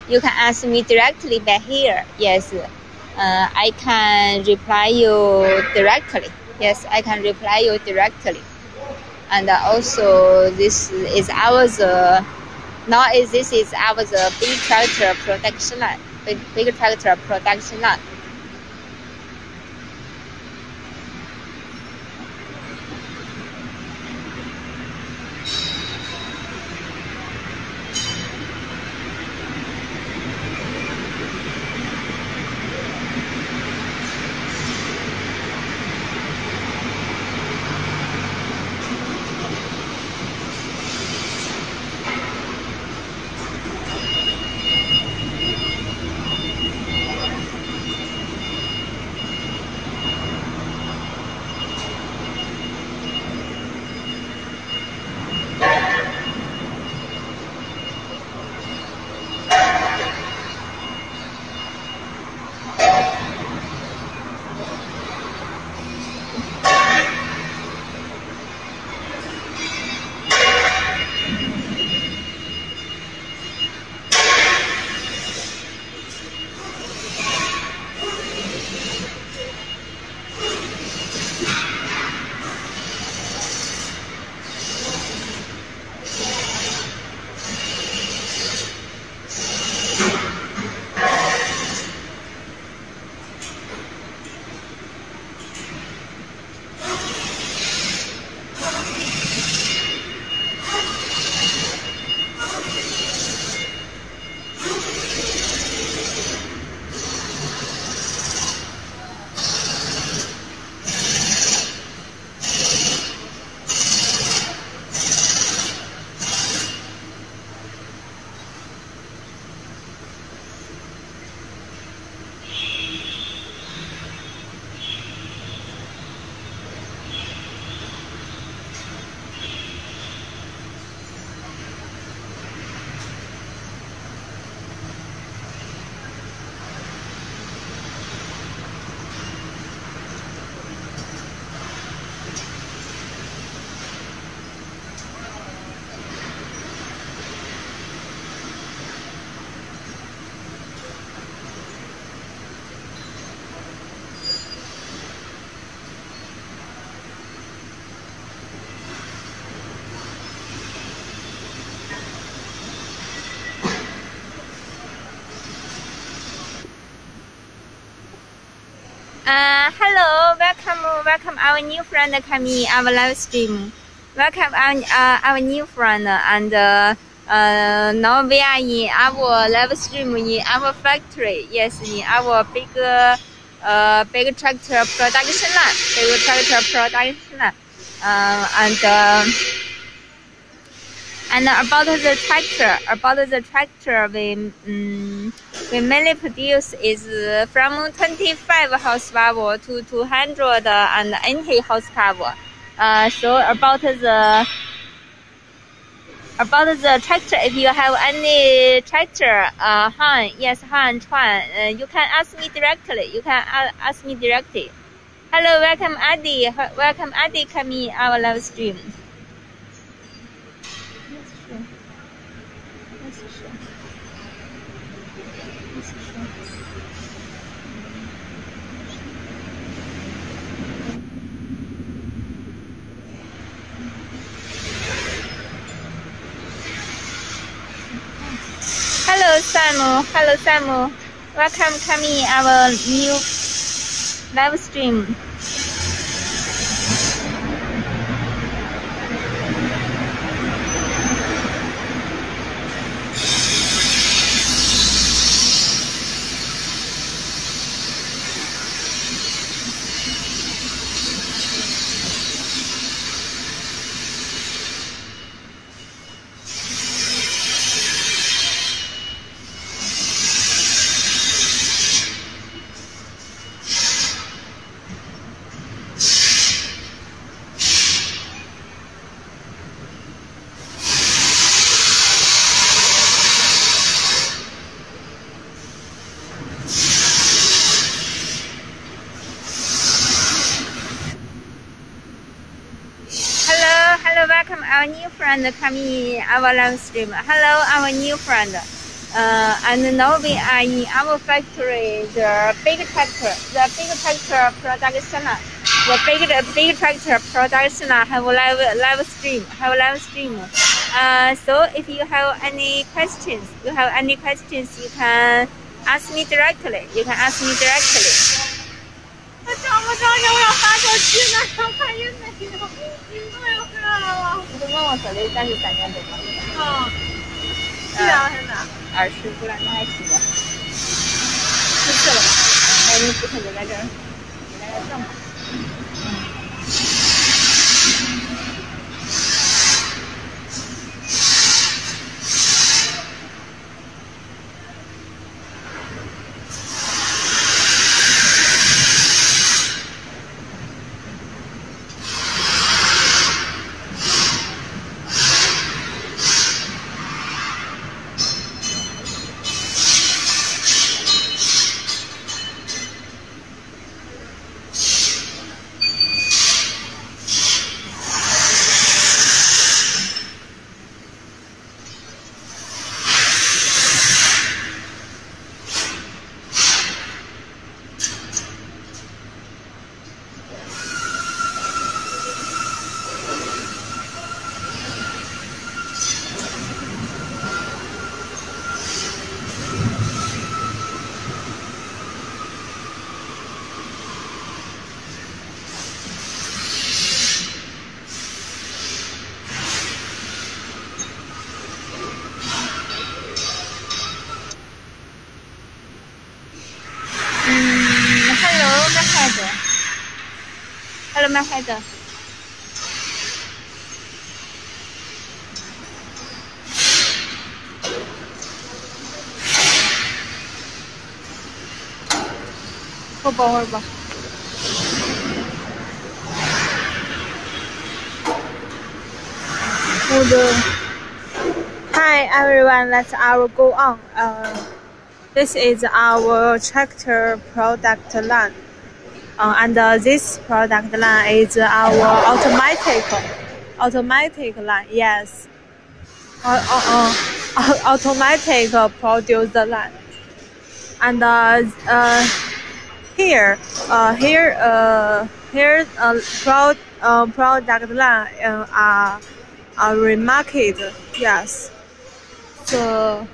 You can ask me directly by here. Yes, I can reply you directly. Yes, I can reply you directly. And also, this is our this is our big tractor production line. Big tractor production line. Hello, welcome our new friend coming our live stream. Welcome our new friend, and now we are in our live stream in our factory. Yes, in our big tractor production line. And about the tractor, we mainly produce is from 25 horsepower to 280 horsepower. So about the tractor, if you have any tractor, Han, Chuan, you can ask me directly. Hello, welcome Adi coming our live stream. Hello Samu, welcome coming our new live stream. Welcome our new friend coming our live stream. Hello, our new friend. And now we are in our factory, the big tractor production. The big tractor production have live stream. So if you have any questions, you can ask me directly. 我找不着你，我要发手机呢，要看也没有，太饿了。你是问我说的33年对吗？是啊，现在20，不然你还记得？14了吧？那你之前就在这儿，上吧。Hello, my head. Hold on. Hi everyone, let's go on. This is our tractor product line. And this product line is our automatic line. Yes, automatic producer line. And here product line are remarked. Yes, so.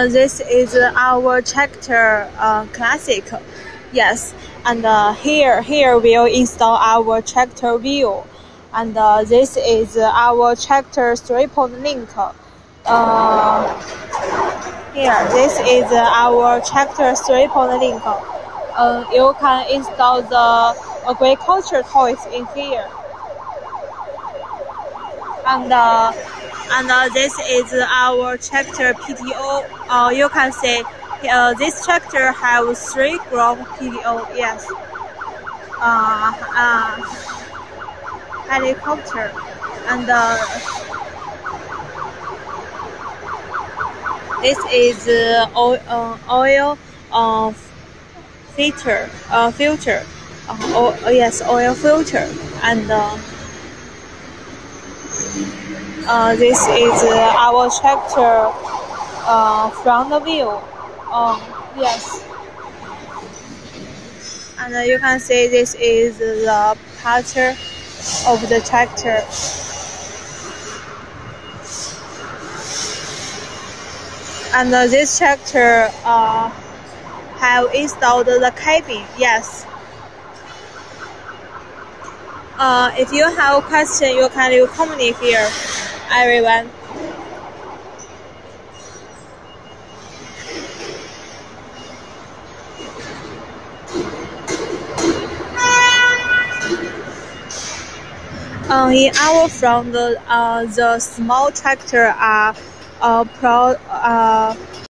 This is our tractor classic. Yes, and here we'll install our tractor wheel, and this is our tractor 3-point link. Here, this is our tractor 3-point link. You can install the agriculture toys in here. And this is our tractor PTO. You can see this tractor has 3 ground PTO. Yes. Helicopter and this is oil filter. Yes, oil filter and. This is our tractor front view. Yes, and you can see this is the part of the tractor. And this tractor have installed the cabin. Yes. If you have a question, you can leave comment here, everyone. In our front, the small tractor are